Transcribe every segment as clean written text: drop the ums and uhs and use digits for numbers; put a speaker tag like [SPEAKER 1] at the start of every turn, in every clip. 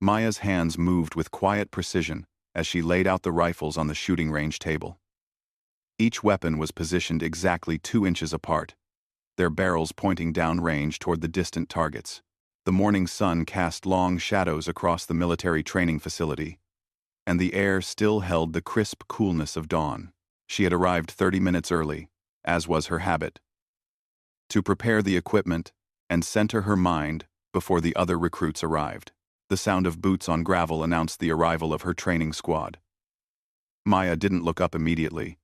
[SPEAKER 1] Maya's hands moved with quiet precision as she laid out the rifles on the shooting range table. Each weapon was positioned exactly 2 inches apart, their barrels pointing downrange toward the distant targets. The morning sun cast long shadows across the military training facility, and the air still held the crisp coolness of dawn. She had arrived 30 minutes early, as was her habit, to prepare the equipment and center her mind before the other recruits arrived. The sound of boots on gravel announced the arrival of her training squad. Maya didn't look up immediately,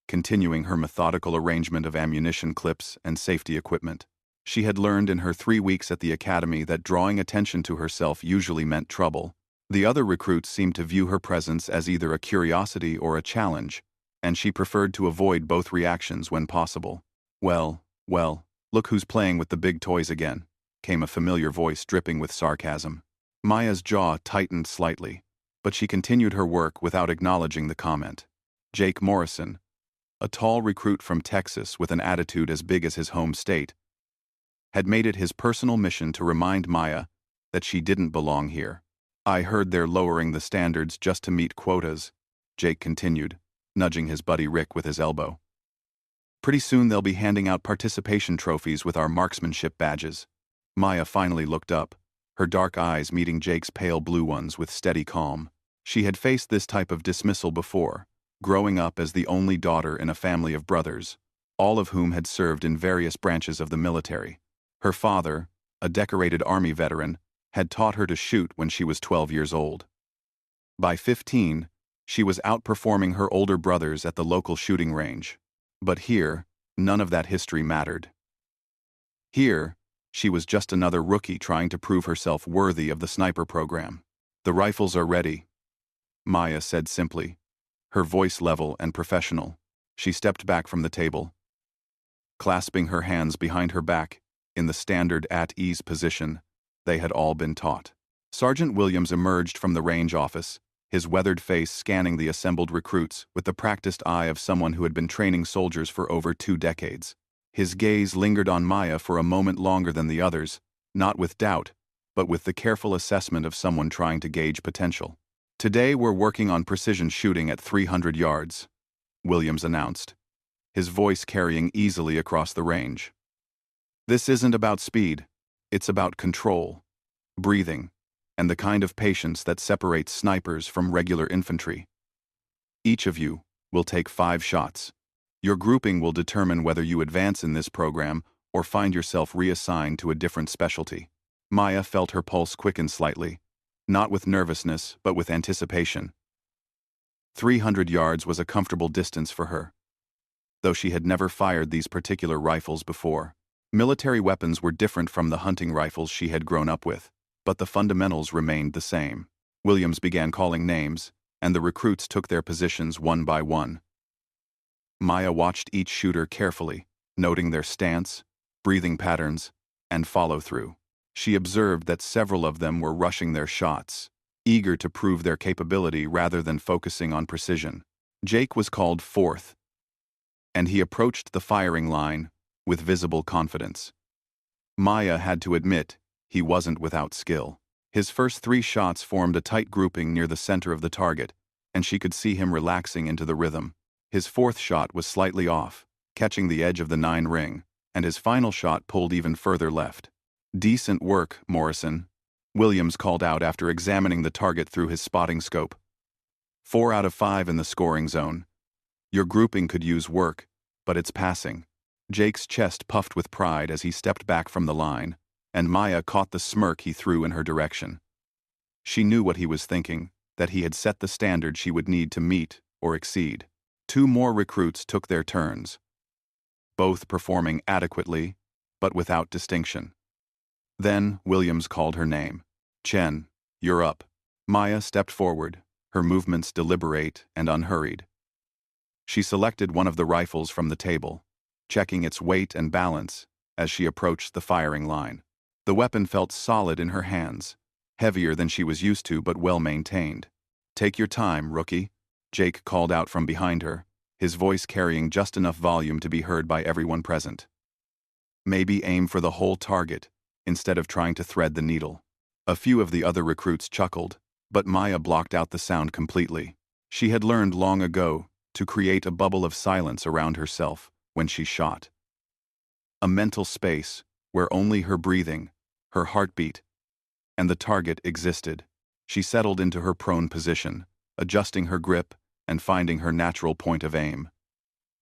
[SPEAKER 1] continuing her methodical arrangement of ammunition clips and safety equipment. She had learned in her 3 weeks at the academy that drawing attention to herself usually meant trouble. The other recruits seemed to view her presence as either a curiosity or a challenge, and she preferred to avoid both reactions when possible. Well, look who's playing with the big toys again," came a familiar voice dripping with sarcasm. Maya's jaw tightened slightly, but she continued her work without acknowledging the comment. Jake Morrison, a tall recruit from Texas with an attitude as big as his home state, had made it his personal mission to remind Maya that she didn't belong here. "I heard they're lowering the standards just to meet quotas," Jake continued, nudging his buddy Rick with his elbow. "Pretty soon they'll be handing out participation trophies with our marksmanship badges." Maya finally looked up, her dark eyes meeting Jake's pale blue ones with steady calm. She had faced this type of dismissal before, growing up as the only daughter in a family of brothers, all of whom had served in various branches of the military. Her father, a decorated Army veteran, had taught her to shoot when she was 12 years old. By 15, she was outperforming her older brothers at the local shooting range. But here, none of that history mattered. Here, she was just another rookie trying to prove herself worthy of the sniper program. "The rifles are ready," Maya said simply, her voice level and professional. She stepped back from the table, clasping her hands behind her back in the standard at-ease position they had all been taught. Sergeant Williams emerged from the range office, his weathered face scanning the assembled recruits with the practiced eye of someone who had been training soldiers for over 2 decades. His gaze lingered on Maya for a moment longer than the others, not with doubt, but with the careful assessment of someone trying to gauge potential. "Today we're working on precision shooting at 300 yards, Williams announced, his voice carrying easily across the range. "This isn't about speed, it's about control, breathing, and the kind of patience that separates snipers from regular infantry. Each of you will take 5 shots. Your grouping will determine whether you advance in this program or find yourself reassigned to a different specialty." Maya felt her pulse quicken slightly, not with nervousness but with anticipation. 300 yards was a comfortable distance for her, though she had never fired these particular rifles before. Military weapons were different from the hunting rifles she had grown up with, but the fundamentals remained the same. Williams began calling names, and the recruits took their positions one by one. Maya watched each shooter carefully, noting their stance, breathing patterns, and follow-through. She observed that several of them were rushing their shots, eager to prove their capability rather than focusing on precision. Jake was called fourth, and he approached the firing line with visible confidence. Maya had to admit he wasn't without skill. His first 3 shots formed a tight grouping near the center of the target, and she could see him relaxing into the rhythm. His 4th shot was slightly off, catching the edge of the 9 ring, and his final shot pulled even further left. "Decent work, Morrison," Williams called out after examining the target through his spotting scope. 4 out of 5 in the scoring zone. Your grouping could use work, but it's passing. Jake's chest puffed with pride as he stepped back from the line, and Maya caught the smirk he threw in her direction. She knew what he was thinking, that he had set the standard she would need to meet or exceed. 2 more recruits took their turns, both performing adequately, but without distinction. Then Williams called her name. "Chen, you're up." Maya stepped forward, her movements deliberate and unhurried. She selected one of the rifles from the table, checking its weight and balance as she approached the firing line. The weapon felt solid in her hands, heavier than she was used to but well maintained. "Take your time, rookie," Jake called out from behind her, his voice carrying just enough volume to be heard by everyone present. "Maybe aim for the whole target, instead of trying to thread the needle." A few of the other recruits chuckled, but Maya blocked out the sound completely. She had learned long ago to create a bubble of silence around herself when she shot. A mental space where only her breathing, her heartbeat, and the target existed. She settled into her prone position, adjusting her grip and finding her natural point of aim.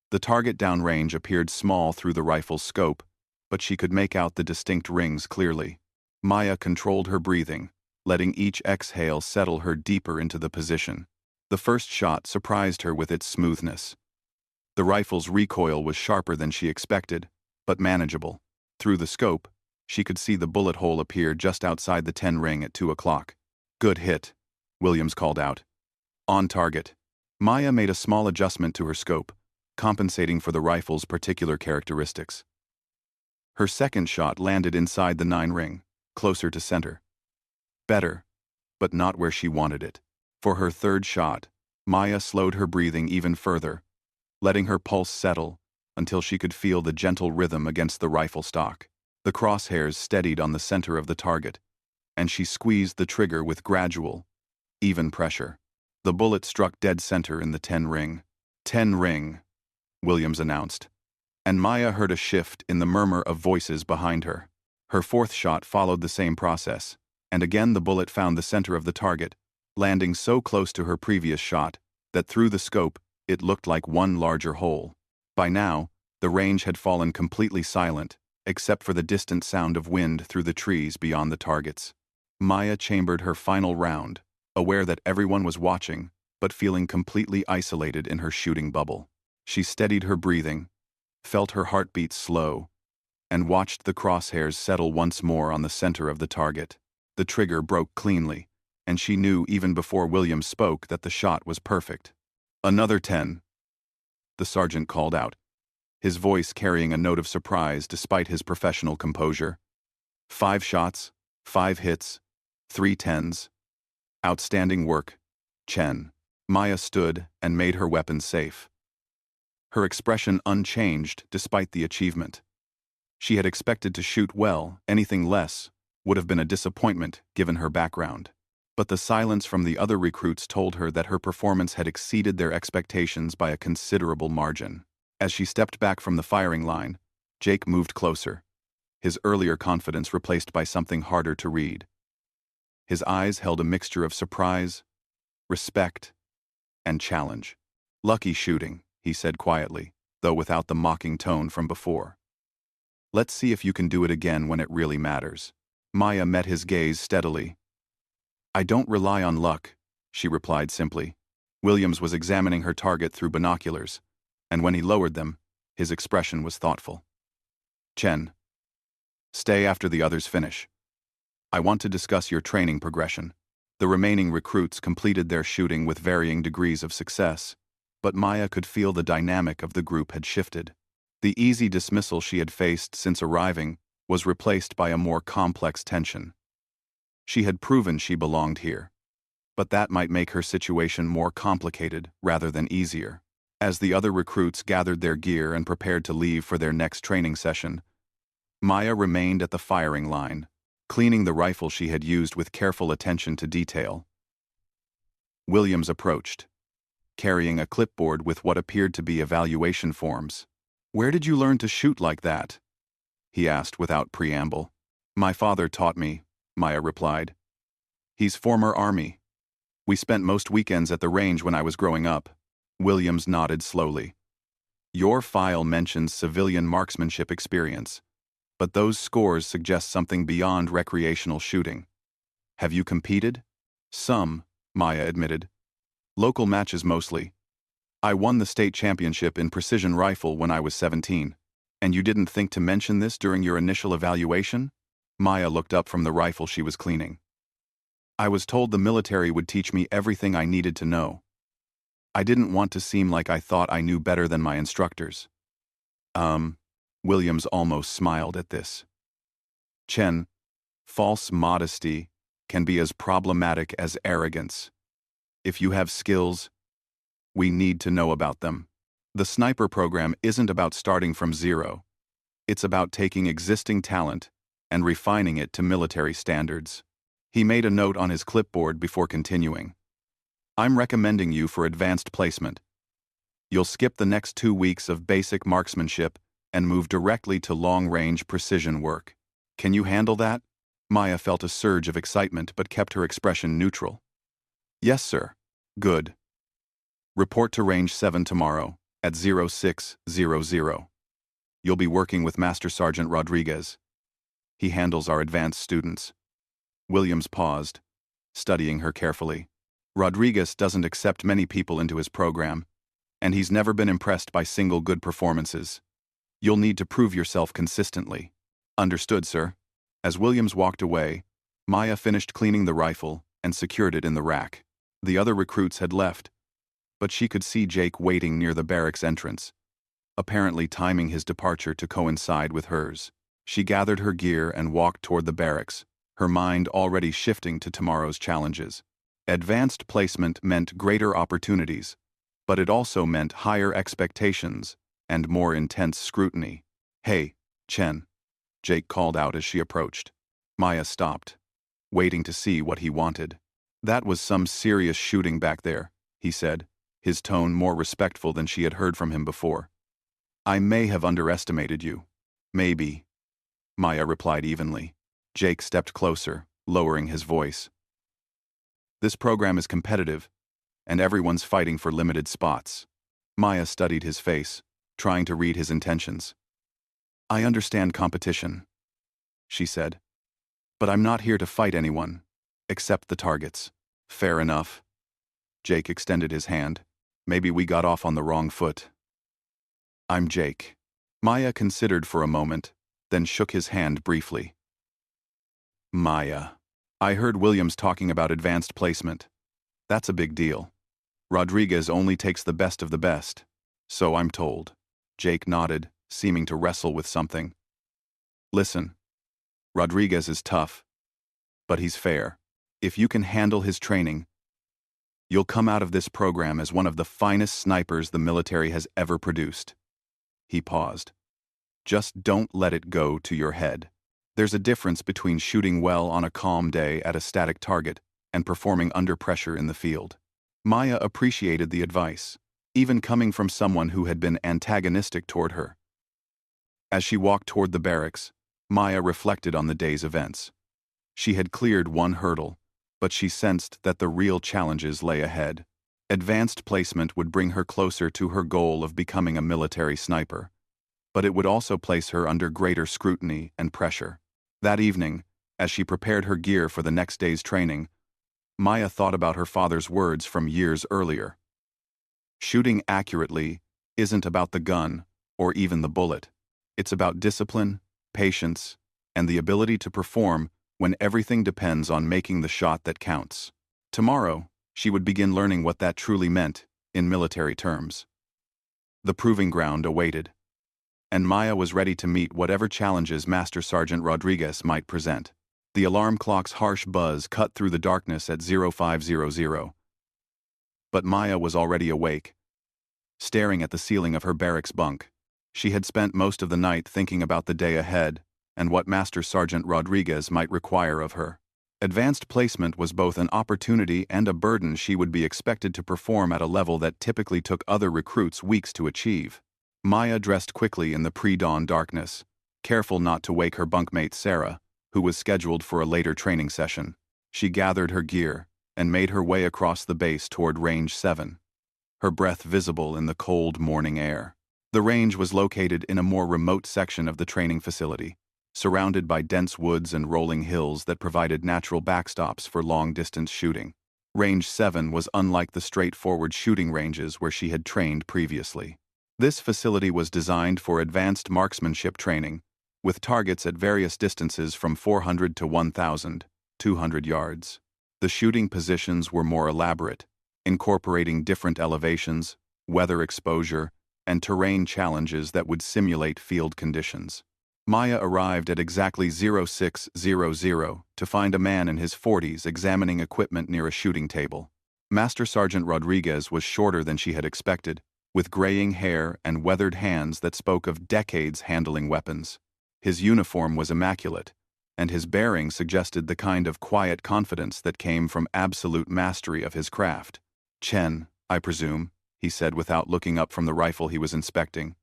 [SPEAKER 1] The target downrange appeared small through the rifle's scope, but she could make out the distinct rings clearly. Maya controlled her breathing, letting each exhale settle her deeper into the position. The first shot surprised her with its smoothness. The rifle's recoil was sharper than she expected, but manageable. Through the scope, she could see the bullet hole appear just outside the 10 ring at 2 o'clock. "Good hit," Williams called out. "On target." Maya made a small adjustment to her scope, compensating for the rifle's particular characteristics. Her second shot landed inside the 9 ring, closer to center. Better, but not where she wanted it. For her third shot, Maya slowed her breathing even further, letting her pulse settle until she could feel the gentle rhythm against the rifle stock. The crosshairs steadied on the center of the target, and she squeezed the trigger with gradual, even pressure. The bullet struck dead center in the 10 ring. 10 ring, Williams announced, and Maya heard a shift in the murmur of voices behind her. Her fourth shot followed the same process, and again the bullet found the center of the target, landing so close to her previous shot that through the scope it looked like one larger hole. By now, the range had fallen completely silent, except for the distant sound of wind through the trees beyond the targets. Maya chambered her final round, aware that everyone was watching, but feeling completely isolated in her shooting bubble. She steadied her breathing, felt her heartbeat slow, and watched the crosshairs settle once more on the center of the target. The trigger broke cleanly, and she knew even before Williams spoke that the shot was perfect. "Another 10," the sergeant called out, his voice carrying a note of surprise despite his professional composure. 5 shots, 5 hits, 3 10s. Outstanding work, Chen. Maya stood and made her weapon safe, her expression unchanged despite the achievement. She had expected to shoot well, anything less would have been a disappointment given her background. But the silence from the other recruits told her that her performance had exceeded their expectations by a considerable margin. As she stepped back from the firing line, Jake moved closer, his earlier confidence replaced by something harder to read. His eyes held a mixture of surprise, respect, and challenge. "Lucky shooting," he said quietly, though without the mocking tone from before. "Let's see if you can do it again when it really matters." Maya met his gaze steadily. "I don't rely on luck," she replied simply. Williams was examining her target through binoculars, and when he lowered them, his expression was thoughtful. "Chen, stay after the others finish. I want to discuss your training progression." The remaining recruits completed their shooting with varying degrees of success, but Maya could feel the dynamic of the group had shifted. The easy dismissal she had faced since arriving was replaced by a more complex tension. She had proven she belonged here, but that might make her situation more complicated rather than easier. As the other recruits gathered their gear and prepared to leave for their next training session, Maya remained at the firing line, cleaning the rifle she had used with careful attention to detail. Williams approached, carrying a clipboard with what appeared to be evaluation forms. "Where did you learn to shoot like that?" he asked without preamble. "My father taught me," Maya replied. "He's former Army. We spent most weekends at the range when I was growing up." Williams nodded slowly. "Your file mentions civilian marksmanship experience, but those scores suggest something beyond recreational shooting. Have you competed?" "Some," Maya admitted. "Local matches mostly. I won the state championship in precision rifle when I was 17. And you didn't think to mention this during your initial evaluation?" Maya looked up from the rifle she was cleaning. "I was told the military would teach me everything I needed to know. I didn't want to seem like I thought I knew better than my instructors." Williams almost smiled at this. "Chen, false modesty can be as problematic as arrogance. If you have skills, we need to know about them. The sniper program isn't about starting from zero. It's about taking existing talent and refining it to military standards." He made a note on his clipboard before continuing. I'm recommending you for advanced placement. You'll skip the next 2 weeks of basic marksmanship and move directly to long-range precision work. Can you handle that? Maya felt a surge of excitement but kept her expression neutral. Yes, sir. Good. Report to Range 7 tomorrow at 0600. You'll be working with Master Sergeant Rodriguez. He handles our advanced students. Williams paused, studying her carefully. Rodriguez doesn't accept many people into his program, and he's never been impressed by single good performances. You'll need to prove yourself consistently. Understood, sir. As Williams walked away, Maya finished cleaning the rifle and secured it in the rack. The other recruits had left, but she could see Jake waiting near the barracks entrance, apparently timing his departure to coincide with hers. She gathered her gear and walked toward the barracks, her mind already shifting to tomorrow's challenges. Advanced placement meant greater opportunities, but it also meant higher expectations and more intense scrutiny. Hey, Chen, Jake called out as she approached. Maya stopped, waiting to see what he wanted. That was some serious shooting back there, he said, his tone more respectful than she had heard from him before. I may have underestimated you. Maybe. Maya replied evenly. Jake stepped closer, lowering his voice. This program is competitive, and everyone's fighting for limited spots. Maya studied his face, trying to read his intentions. I understand competition, she said. But I'm not here to fight anyone, except the targets. Fair enough. Jake extended his hand. Maybe we got off on the wrong foot. I'm Jake. Maya considered for a moment, then shook his hand briefly. Maya. I heard Williams talking about advanced placement. That's a big deal. Rodriguez only takes the best of the best. So I'm told. Jake nodded, seeming to wrestle with something. Listen. Rodriguez is tough, but he's fair. If you can handle his training, you'll come out of this program as one of the finest snipers the military has ever produced. He paused. Just don't let it go to your head. There's a difference between shooting well on a calm day at a static target and performing under pressure in the field. Maya appreciated the advice, even coming from someone who had been antagonistic toward her. As she walked toward the barracks, Maya reflected on the day's events. She had cleared one hurdle, but she sensed that the real challenges lay ahead. Advanced placement would bring her closer to her goal of becoming a military sniper, but it would also place her under greater scrutiny and pressure. That evening, as she prepared her gear for the next day's training, Maya thought about her father's words from years earlier. Shooting accurately isn't about the gun or even the bullet. It's about discipline, patience, and the ability to perform when everything depends on making the shot that counts. Tomorrow, she would begin learning what that truly meant in military terms. The proving ground awaited, and Maya was ready to meet whatever challenges Master Sergeant Rodriguez might present. The alarm clock's harsh buzz cut through the darkness at 0500. But Maya was already awake, staring at the ceiling of her barracks bunk. She had spent most of the night thinking about the day ahead and what Master Sergeant Rodriguez might require of her. Advanced placement was both an opportunity and a burden. She would be expected to perform at a level that typically took other recruits weeks to achieve. Maya dressed quickly in the pre-dawn darkness, careful not to wake her bunkmate Sarah, who was scheduled for a later training session. She gathered her gear and made her way across the base toward Range 7, her breath visible in the cold morning air. The range was located in a more remote section of the training facility, surrounded by dense woods and rolling hills that provided natural backstops for long-distance shooting. Range 7 was unlike the straightforward shooting ranges where she had trained previously. This facility was designed for advanced marksmanship training, with targets at various distances from 400 to 1,200 yards. The shooting positions were more elaborate, incorporating different elevations, weather exposure, and terrain challenges that would simulate field conditions. Maya arrived at exactly 0600 to find a man in his 40s examining equipment near a shooting table. Master Sergeant Rodriguez was shorter than she had expected, with graying hair and weathered hands that spoke of decades handling weapons. His uniform was immaculate, and his bearing suggested the kind of quiet confidence that came from absolute mastery of his craft. "Chen, I presume," he said without looking up from the rifle he was inspecting.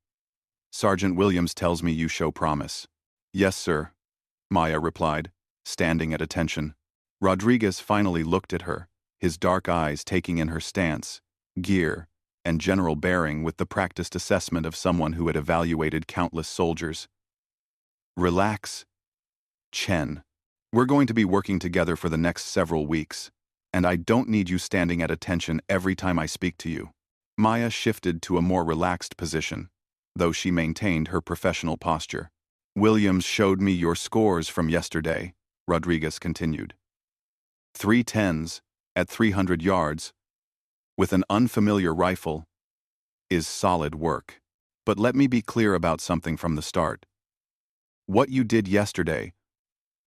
[SPEAKER 1] "Sergeant Williams tells me you show promise." "Yes, sir," Maya replied, standing at attention. Rodriguez finally looked at her, his dark eyes taking in her stance, gear, and general bearing with the practiced assessment of someone who had evaluated countless soldiers. "Relax, Chen. We're going to be working together for the next several weeks, and I don't need you standing at attention every time I speak to you." Maya shifted to a more relaxed position, though she maintained her professional posture. "Williams showed me your scores from yesterday," Rodriguez continued. 3 10s at 300 yards, with an unfamiliar rifle, is solid work. But let me be clear about something from the start. What you did yesterday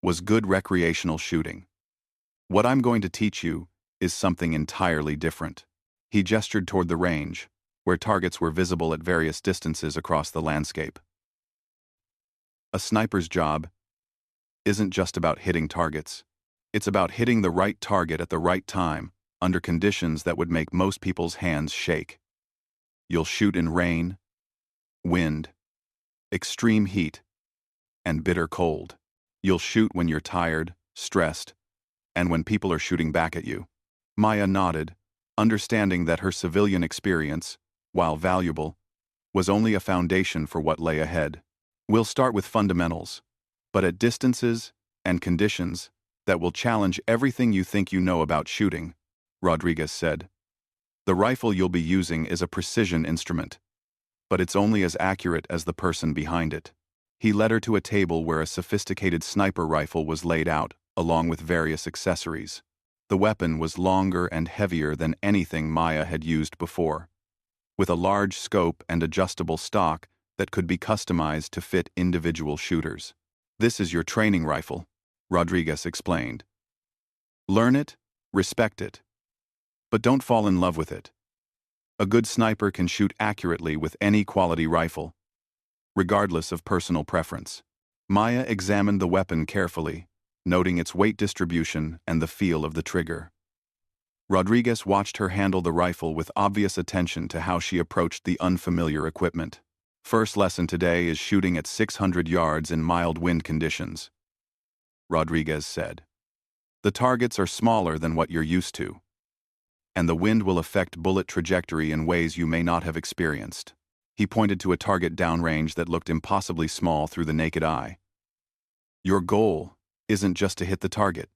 [SPEAKER 1] was good recreational shooting. What I'm going to teach you is something entirely different." He gestured toward the range, where targets were visible at various distances across the landscape. "A sniper's job isn't just about hitting targets. It's about hitting the right target at the right time, under conditions that would make most people's hands shake. You'll shoot in rain, wind, extreme heat, and bitter cold. You'll shoot when you're tired, stressed, and when people are shooting back at you." Maya nodded, understanding that her civilian experience, while valuable, was only a foundation for what lay ahead. "We'll start with fundamentals, but at distances and conditions that will challenge everything you think you know about shooting," Rodriguez said. "The rifle you'll be using is a precision instrument, but it's only as accurate as the person behind it." He led her to a table where a sophisticated sniper rifle was laid out, along with various accessories. The weapon was longer and heavier than anything Maya had used before, with a large scope and adjustable stock that could be customized to fit individual shooters. "This is your training rifle," Rodriguez explained. "Learn it, respect it, but don't fall in love with it. A good sniper can shoot accurately with any quality rifle, regardless of personal preference." Maya examined the weapon carefully, noting its weight distribution and the feel of the trigger. Rodriguez watched her handle the rifle with obvious attention to how she approached the unfamiliar equipment. "First lesson today is shooting at 600 yards in mild wind conditions," Rodriguez said. "The targets are smaller than what you're used to, and the wind will affect bullet trajectory in ways you may not have experienced." He pointed to a target downrange that looked impossibly small through the naked eye. "Your goal isn't just to hit the target.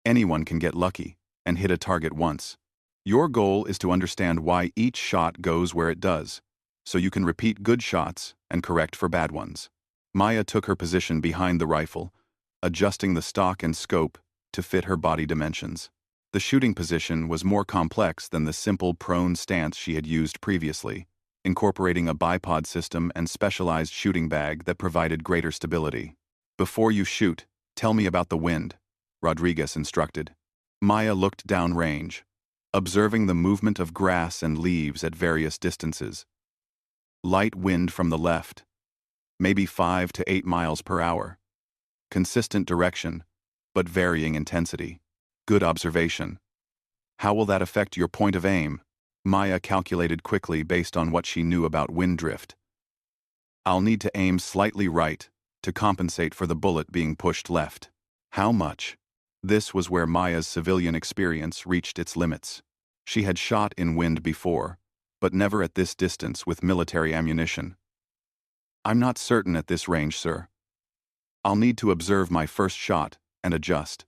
[SPEAKER 1] Anyone can get lucky and hit a target once. Your goal is to understand why each shot goes where it does, so you can repeat good shots and correct for bad ones." Maya took her position behind the rifle, adjusting the stock and scope to fit her body dimensions. The shooting position was more complex than the simple prone stance she had used previously, incorporating a bipod system and specialized shooting bag that provided greater stability. "Before you shoot, tell me about the wind," Rodriguez instructed. Maya looked downrange, observing the movement of grass and leaves at various distances. "Light wind from the left, maybe 5 to 8 miles per hour. Consistent direction, but varying intensity. Good observation. How will that affect your point of aim?" Maya calculated quickly based on what she knew about wind drift. "I'll need to aim slightly right to compensate for the bullet being pushed left." "How much?" This was where Maya's civilian experience reached its limits. She had shot in wind before, but never at this distance with military ammunition. "I'm not certain at this range, sir. I'll need to observe my first shot and adjust."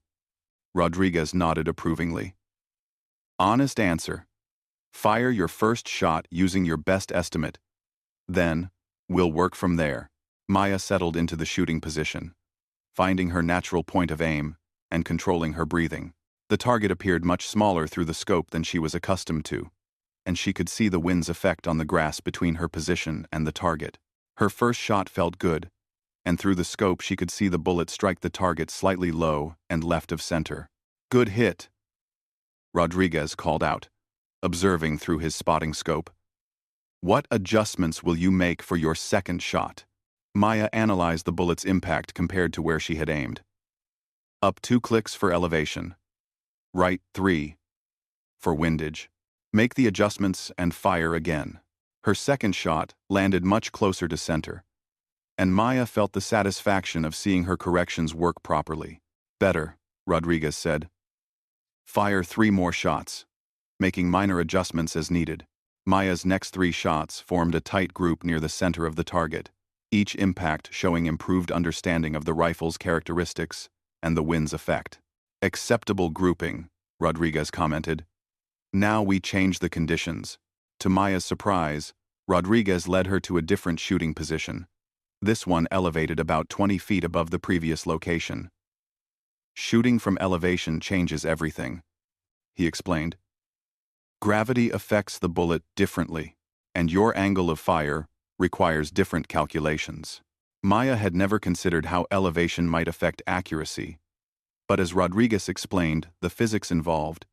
[SPEAKER 1] Rodriguez nodded approvingly. "Honest answer. Fire your first shot using your best estimate. Then, we'll work from there." Maya settled into the shooting position, finding her natural point of aim and controlling her breathing. The target appeared much smaller through the scope than she was accustomed to, and she could see the wind's effect on the grass between her position and the target. Her first shot felt good, and through the scope she could see the bullet strike the target slightly low and left of center. "Good hit," Rodriguez called out, observing through his spotting scope. "What adjustments will you make for your second shot?" Maya analyzed the bullet's impact compared to where she had aimed. Up 2 clicks for elevation. Right 3 for windage. Make the adjustments and fire again. Her second shot landed much closer to center, and Maya felt the satisfaction of seeing her corrections work properly. Better, Rodriguez said. Fire 3 more shots, making minor adjustments as needed. Maya's next 3 shots formed a tight group near the center of the target, each impact showing improved understanding of the rifle's characteristics and the wind's effect. Acceptable grouping, Rodriguez commented. Now we change the conditions. To Maya's surprise, Rodriguez led her to a different shooting position. This one elevated about 20 feet above the previous location. Shooting from elevation changes everything, he explained. Gravity affects the bullet differently, and your angle of fire requires different calculations. Maya had never considered how elevation might affect accuracy, but as Rodriguez explained the physics involved,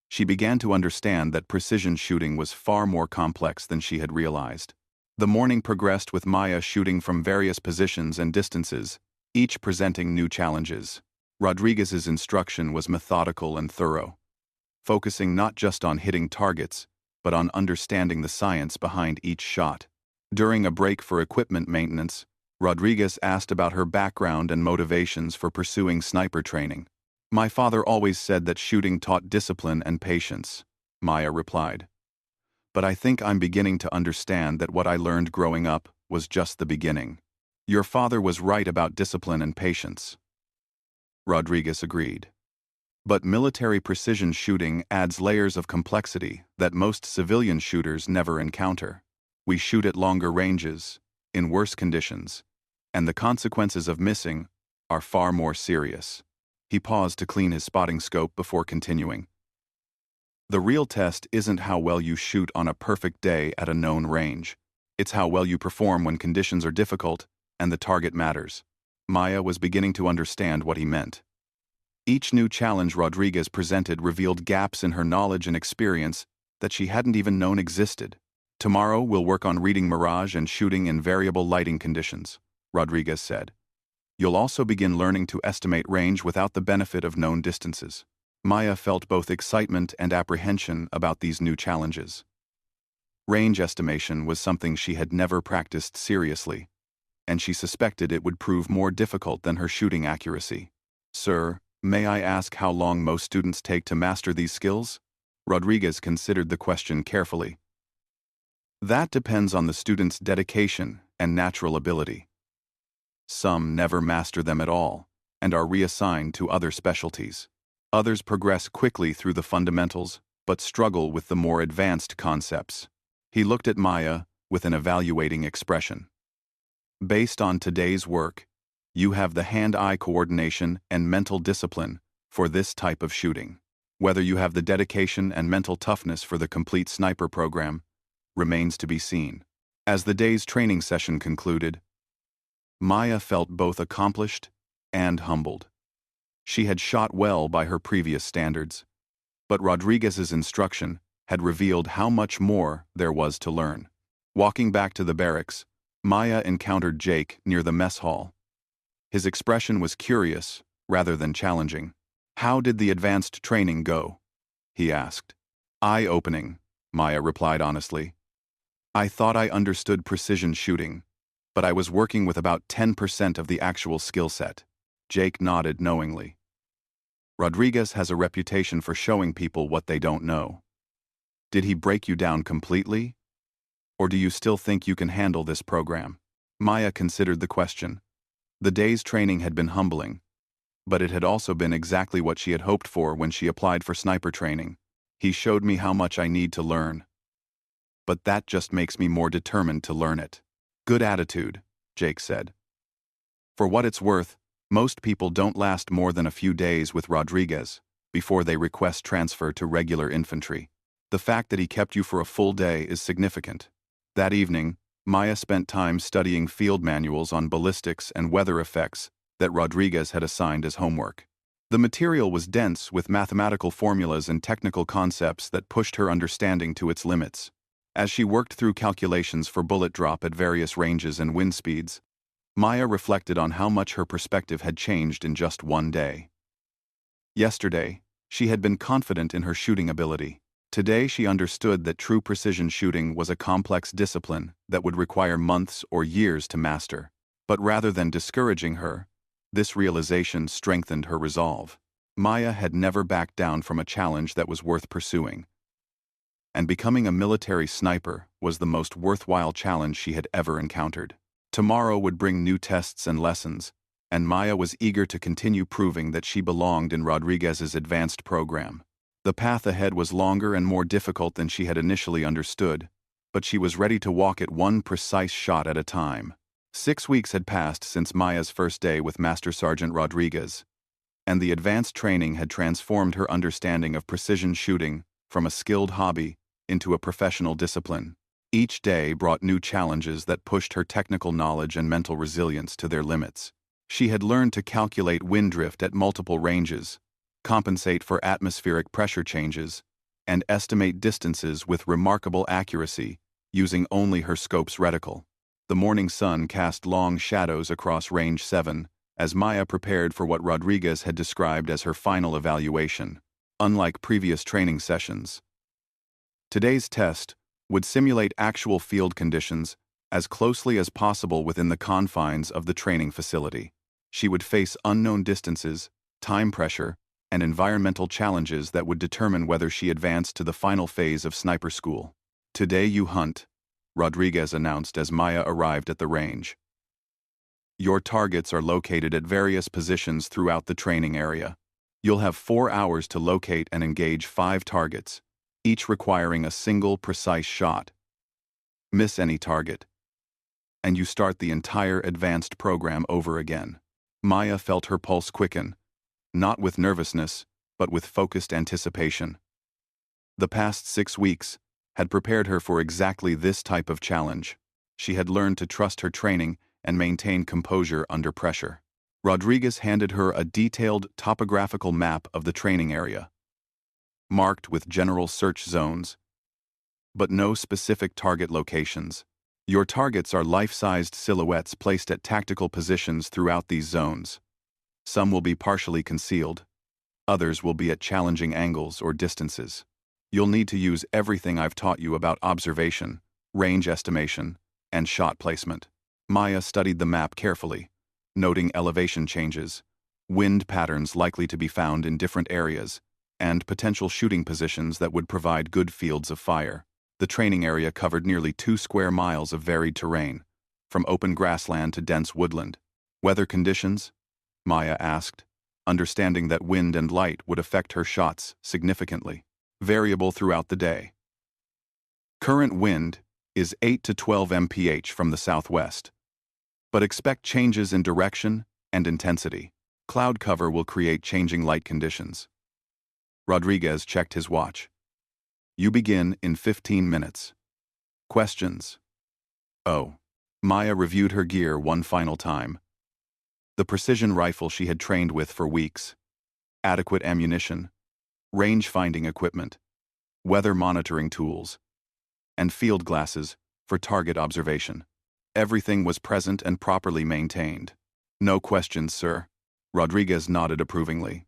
[SPEAKER 1] she began to understand that precision shooting was far more complex than she had realized. The morning progressed with Maya shooting from various positions and distances, each presenting new challenges. Rodriguez's instruction was methodical and thorough, focusing not just on hitting targets, but on understanding the science behind each shot. During a break for equipment maintenance, Rodriguez asked about her background and motivations for pursuing sniper training. My father always said that shooting taught discipline and patience, Maya replied. But I think I'm beginning to understand that what I learned growing up was just the beginning. Your father was right about discipline and patience. Rodriguez agreed. But military precision shooting adds layers of complexity that most civilian shooters never encounter. We shoot at longer ranges, in worse conditions, and the consequences of missing are far more serious. He paused to clean his spotting scope before continuing. The real test isn't how well you shoot on a perfect day at a known range. It's how well you perform when conditions are difficult and the target matters. Maya was beginning to understand what he meant. Each new challenge Rodriguez presented revealed gaps in her knowledge and experience that she hadn't even known existed. Tomorrow we'll work on reading mirage and shooting in variable lighting conditions, Rodriguez said. You'll also begin learning to estimate range without the benefit of known distances. Maya felt both excitement and apprehension about these new challenges. Range estimation was something she had never practiced seriously, and she suspected it would prove more difficult than her shooting accuracy. Sir, may I ask how long most students take to master these skills? Rodriguez considered the question carefully. That depends on the student's dedication and natural ability. Some never master them at all, and are reassigned to other specialties. Others progress quickly through the fundamentals, but struggle with the more advanced concepts. He looked at Maya with an evaluating expression. Based on today's work, you have the hand-eye coordination and mental discipline for this type of shooting. Whether you have the dedication and mental toughness for the complete sniper program remains to be seen. As the day's training session concluded, Maya felt both accomplished and humbled. She had shot well by her previous standards, but Rodriguez's instruction had revealed how much more there was to learn. Walking back to the barracks, Maya encountered Jake near the mess hall. His expression was curious rather than challenging. How did the advanced training go? He asked. Eye-opening, Maya replied honestly. I thought I understood precision shooting, but I was working with about 10% of the actual skill set. Jake nodded knowingly. Rodriguez has a reputation for showing people what they don't know. Did he break you down completely? Or do you still think you can handle this program? Maya considered the question. The day's training had been humbling, but it had also been exactly what she had hoped for when she applied for sniper training. He showed me how much I need to learn. But that just makes me more determined to learn it. Good attitude, Jake said. For what it's worth, most people don't last more than a few days with Rodriguez before they request transfer to regular infantry. The fact that he kept you for a full day is significant. That evening, Maya spent time studying field manuals on ballistics and weather effects that Rodriguez had assigned as homework. The material was dense with mathematical formulas and technical concepts that pushed her understanding to its limits. As she worked through calculations for bullet drop at various ranges and wind speeds, Maya reflected on how much her perspective had changed in just one day. Yesterday, she had been confident in her shooting ability. Today she understood that true precision shooting was a complex discipline that would require months or years to master. But rather than discouraging her, this realization strengthened her resolve. Maya had never backed down from a challenge that was worth pursuing. And becoming a military sniper was the most worthwhile challenge she had ever encountered. Tomorrow would bring new tests and lessons, and Maya was eager to continue proving that she belonged in Rodriguez's advanced program. The path ahead was longer and more difficult than she had initially understood, but she was ready to walk it one precise shot at a time. 6 weeks had passed since Maya's first day with Master Sergeant Rodriguez, and the advanced training had transformed her understanding of precision shooting from a skilled hobby into a professional discipline. Each day brought new challenges that pushed her technical knowledge and mental resilience to their limits. She had learned to calculate wind drift at multiple ranges, compensate for atmospheric pressure changes, and estimate distances with remarkable accuracy using only her scope's reticle. The morning sun cast long shadows across Range 7 as Maya prepared for what Rodriguez had described as her final evaluation. Unlike previous training sessions, today's test would simulate actual field conditions as closely as possible within the confines of the training facility. She would face unknown distances, time pressure, and environmental challenges that would determine whether she advanced to the final phase of sniper school. "Today you hunt," Rodriguez announced as Maya arrived at the range. "Your targets are located at various positions throughout the training area. You'll have 4 hours to locate and engage 5 targets, each requiring a single precise shot. Miss any target, and you start the entire advanced program over again." Maya felt her pulse quicken, not with nervousness, but with focused anticipation. The past 6 weeks had prepared her for exactly this type of challenge. She had learned to trust her training and maintain composure under pressure. Rodriguez handed her a detailed topographical map of the training area, marked with general search zones, but no specific target locations. "Your targets are life-sized silhouettes placed at tactical positions throughout these zones. Some will be partially concealed. Others will be at challenging angles or distances. You'll need to use everything I've taught you about observation, range estimation, and shot placement." Maya studied the map carefully, noting elevation changes, wind patterns likely to be found in different areas, and potential shooting positions that would provide good fields of fire. The training area covered nearly 2 square miles of varied terrain, from open grassland to dense woodland. "Weather conditions?" Maya asked, understanding that wind and light would affect her shots significantly. "Variable throughout the day. Current wind is 8 to 12 mph from the southwest, but expect changes in direction and intensity. Cloud cover will create changing light conditions." Rodriguez checked his watch. "You begin in 15 minutes. Questions?" "Oh." Maya reviewed her gear one final time. The precision rifle she had trained with for weeks, adequate ammunition, range-finding equipment, weather monitoring tools, and field glasses for target observation. Everything was present and properly maintained. "No questions, sir." Rodriguez nodded approvingly.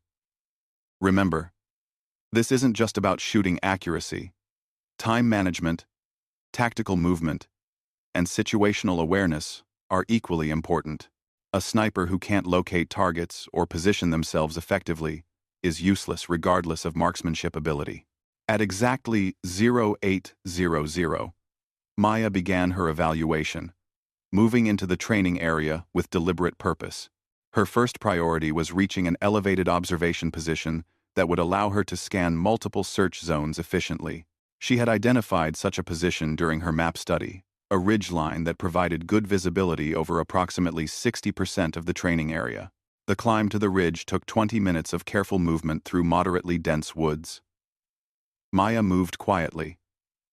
[SPEAKER 1] "Remember, this isn't just about shooting accuracy. Time management, tactical movement, and situational awareness are equally important. A sniper who can't locate targets or position themselves effectively is useless regardless of marksmanship ability." At exactly 0800, Maya began her evaluation, moving into the training area with deliberate purpose. Her first priority was reaching an elevated observation position that would allow her to scan multiple search zones efficiently. She had identified such a position during her map study, a ridgeline that provided good visibility over approximately 60% of the training area. The climb to the ridge took 20 minutes of careful movement through moderately dense woods. Maya moved quietly,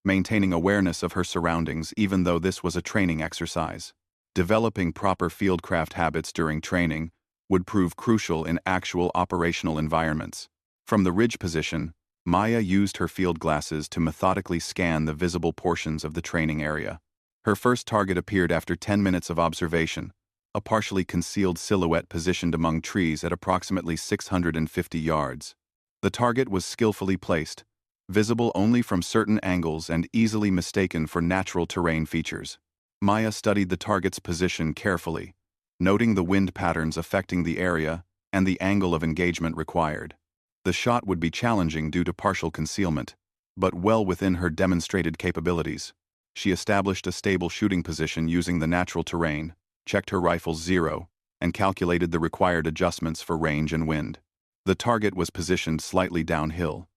[SPEAKER 1] maintaining awareness of her surroundings even though this was a training exercise. Developing proper fieldcraft habits during training would prove crucial in actual operational environments. From the ridge position, Maya used her field glasses to methodically scan the visible portions of the training area. Her first target appeared after 10 minutes of observation, a partially concealed silhouette positioned among trees at approximately 650 yards. The target was skillfully placed, visible only from certain angles and easily mistaken for natural terrain features. Maya studied the target's position carefully, noting the wind patterns affecting the area and the angle of engagement required. The shot would be challenging due to partial concealment, but well within her demonstrated capabilities. She established a stable shooting position using the natural terrain, checked her rifle's zero, and calculated the required adjustments for range and wind. The target was positioned slightly downhill,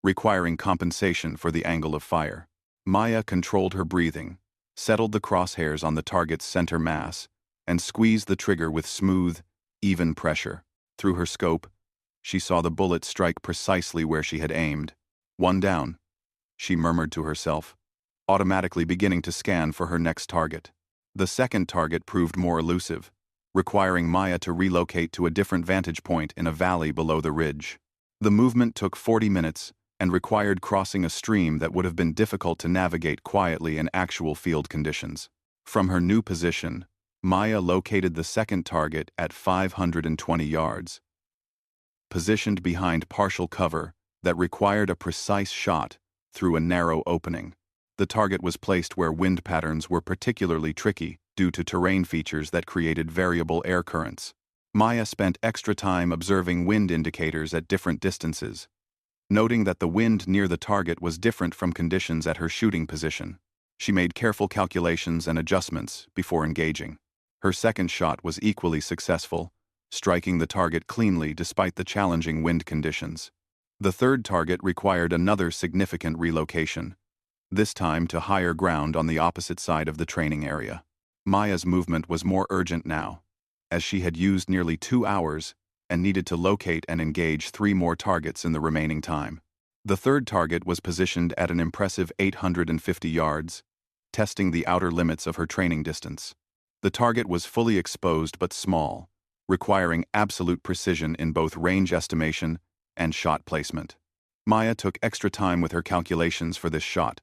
[SPEAKER 1] requiring compensation for the angle of fire. Maya controlled her breathing, settled the crosshairs on the target's center mass, and squeezed the trigger with smooth, even pressure. Through her scope, she saw the bullet strike precisely where she had aimed. One down, she murmured to herself, automatically beginning to scan for her next target. The second target proved more elusive, requiring Maya to relocate to a different vantage point in a valley below the ridge. The movement took 40 minutes and required crossing a stream that would have been difficult to navigate quietly in actual field conditions. From her new position, Maya located the second target at 520 yards. Positioned behind partial cover that required a precise shot through a narrow opening. The target was placed where wind patterns were particularly tricky due to terrain features that created variable air currents. Maya spent extra time observing wind indicators at different distances, noting that the wind near the target was different from conditions at her shooting position. She made careful calculations and adjustments before engaging. Her second shot was equally successful, striking the target cleanly despite the challenging wind conditions. The third target required another significant relocation, this time to higher ground on the opposite side of the training area. Maya's movement was more urgent now, as she had used nearly 2 hours and needed to locate and engage 3 more targets in the remaining time. The third target was positioned at an impressive 850 yards, testing the outer limits of her training distance. The target was fully exposed but small, requiring absolute precision in both range estimation and shot placement. Maya took extra time with her calculations for this shot,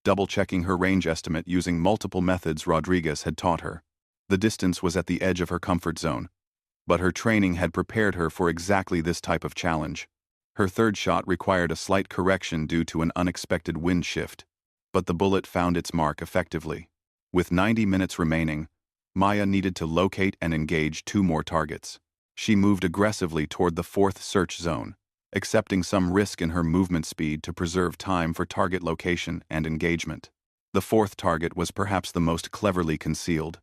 [SPEAKER 1] double-checking her range estimate using multiple methods Rodriguez had taught her. The distance was at the edge of her comfort zone, but her training had prepared her for exactly this type of challenge. Her third shot required a slight correction due to an unexpected wind shift, but the bullet found its mark effectively. With 90 minutes remaining, Maya needed to locate and engage 2 more targets. She moved aggressively toward the fourth search zone, accepting some risk in her movement speed to preserve time for target location and engagement. The fourth target was perhaps the most cleverly concealed,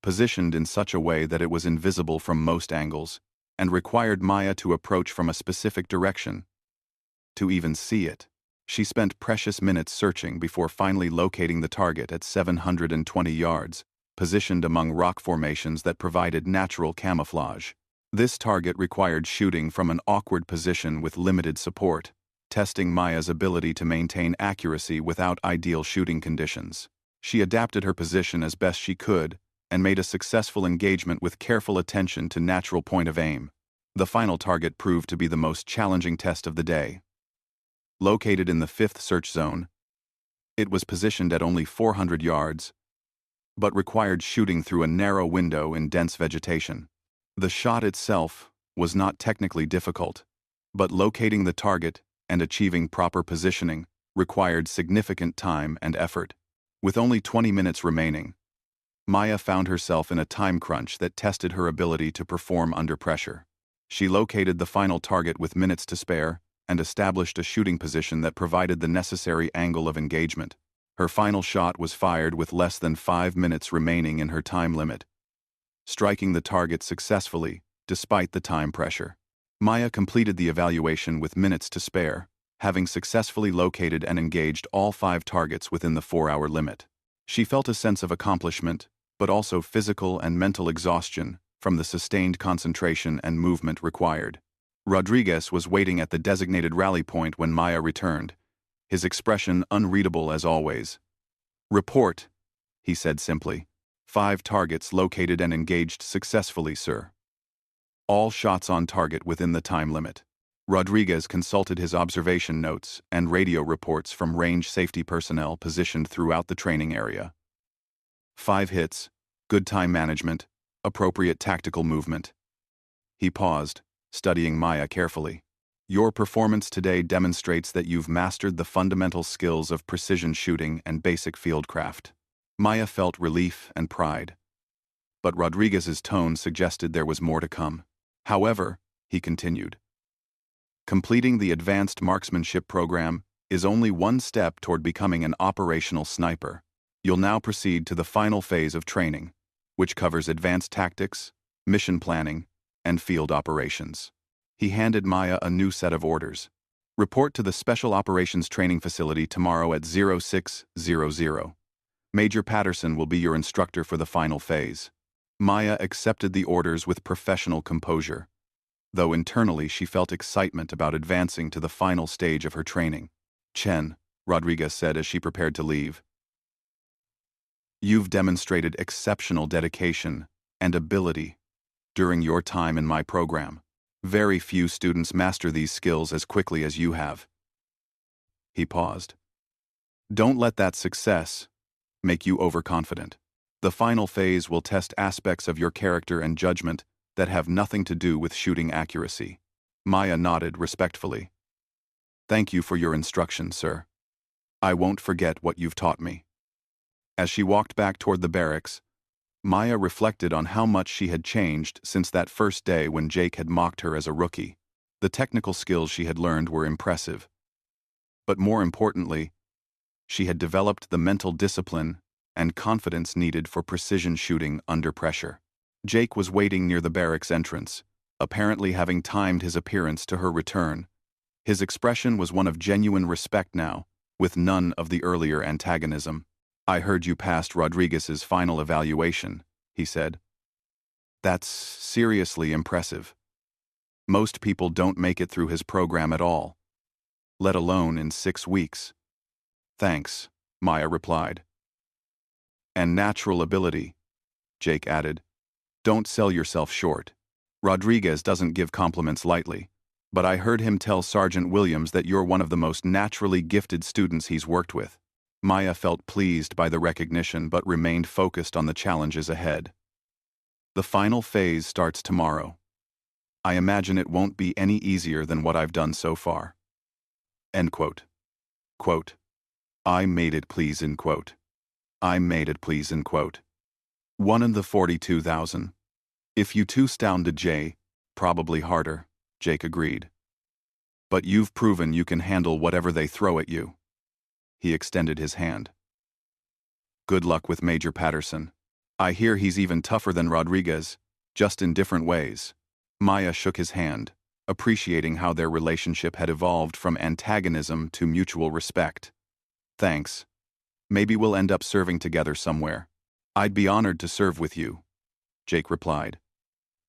[SPEAKER 1] positioned in such a way that it was invisible from most angles, and required Maya to approach from a specific direction to even see it. She spent precious minutes searching before finally locating the target at 720 yards, positioned among rock formations that provided natural camouflage. This target required shooting from an awkward position with limited support, testing Maya's ability to maintain accuracy without ideal shooting conditions. She adapted her position as best she could and made a successful engagement with careful attention to natural point of aim. The final target proved to be the most challenging test of the day. Located in the fifth search zone, it was positioned at only 400 yards, but required shooting through a narrow window in dense vegetation. The shot itself was not technically difficult, but locating the target and achieving proper positioning required significant time and effort. With only 20 minutes remaining, Maya found herself in a time crunch that tested her ability to perform under pressure. She located the final target with minutes to spare and established a shooting position that provided the necessary angle of engagement. Her final shot was fired with less than 5 minutes remaining in her time limit, striking the target successfully despite the time pressure. Maya completed the evaluation with minutes to spare, having successfully located and engaged all 5 targets within the 4-hour limit. She felt a sense of accomplishment, but also physical and mental exhaustion from the sustained concentration and movement required. Rodriguez was waiting at the designated rally point when Maya returned, his expression unreadable as always. "Report," he said simply. "5 targets located and engaged successfully, sir. All shots on target within the time limit." Rodriguez consulted his observation notes and radio reports from range safety personnel positioned throughout the training area. 5 hits, good time management, appropriate tactical movement. He paused, studying Maya carefully. Your performance today demonstrates that you've mastered the fundamental skills of precision shooting and basic fieldcraft. Maya felt relief and pride. But Rodriguez's tone suggested there was more to come. However, he continued, completing the advanced marksmanship program is only one step toward becoming an operational sniper. You'll now proceed to the final phase of training, which covers advanced tactics, mission planning, and field operations. He handed Maya a new set of orders. Report to the Special Operations Training Facility tomorrow at 0600. Major Patterson will be your instructor for the final phase. Maya accepted the orders with professional composure, though internally she felt excitement about advancing to the final stage of her training. Chen, Rodriguez said as she prepared to leave, you've demonstrated exceptional dedication and ability during your time in my program. Very few students master these skills as quickly as you have. He paused. Don't let that success make you overconfident. The final phase will test aspects of your character and judgment that have nothing to do with shooting accuracy. Maya nodded respectfully. Thank you for your instruction, sir. I won't forget what you've taught me. As she walked back toward the barracks, Maya reflected on how much she had changed since that first day when Jake had mocked her as a rookie. The technical skills she had learned were impressive. But more importantly, she had developed the mental discipline and confidence needed for precision shooting under pressure. Jake was waiting near the barracks entrance, apparently having timed his appearance to her return. His expression was one of genuine respect now, with none of the earlier antagonism. I heard you passed Rodriguez's final evaluation, he said. That's seriously impressive. Most people don't make it through his program at all, let alone in 6 weeks. Thanks, Maya replied. And natural ability, Jake added. Don't sell yourself short. Rodriguez doesn't give compliments lightly, but I heard him tell Sergeant Williams that you're one of the most naturally gifted students he's worked with. Maya felt pleased by the recognition but remained focused on the challenges ahead. The final phase starts tomorrow. I imagine it won't be any easier than what I've done so far. End quote. Quote, I made it please, end quote. I made it please, end quote. 1 in the 42,000. If you too stounded Jay, probably harder, Jake agreed. But you've proven you can handle whatever they throw at you. He extended his hand. Good luck with Major Patterson. I hear he's even tougher than Rodriguez, just in different ways. Maya shook his hand, appreciating how their relationship had evolved from antagonism to mutual respect. Thanks. Maybe we'll end up serving together somewhere. I'd be honored to serve with you, Jake replied.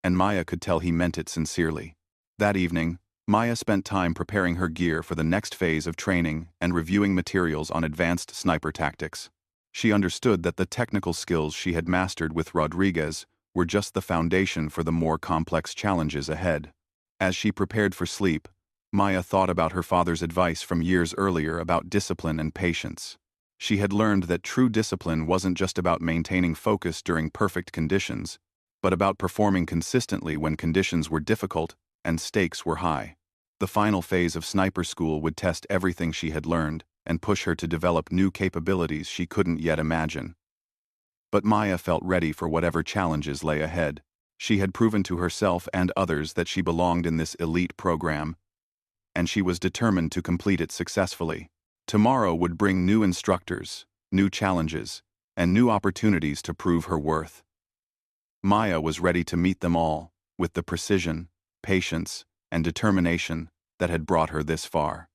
[SPEAKER 1] And Maya could tell he meant it sincerely. That evening, Maya spent time preparing her gear for the next phase of training and reviewing materials on advanced sniper tactics. She understood that the technical skills she had mastered with Rodriguez were just the foundation for the more complex challenges ahead. As she prepared for sleep, Maya thought about her father's advice from years earlier about discipline and patience. She had learned that true discipline wasn't just about maintaining focus during perfect conditions, but about performing consistently when conditions were difficult and stakes were high. The final phase of sniper school would test everything she had learned and push her to develop new capabilities she couldn't yet imagine. But Maya felt ready for whatever challenges lay ahead. She had proven to herself and others that she belonged in this elite program, and she was determined to complete it successfully. Tomorrow would bring new instructors, new challenges, and new opportunities to prove her worth. Maya was ready to meet them all, with the precision, patience, and determination that had brought her this far.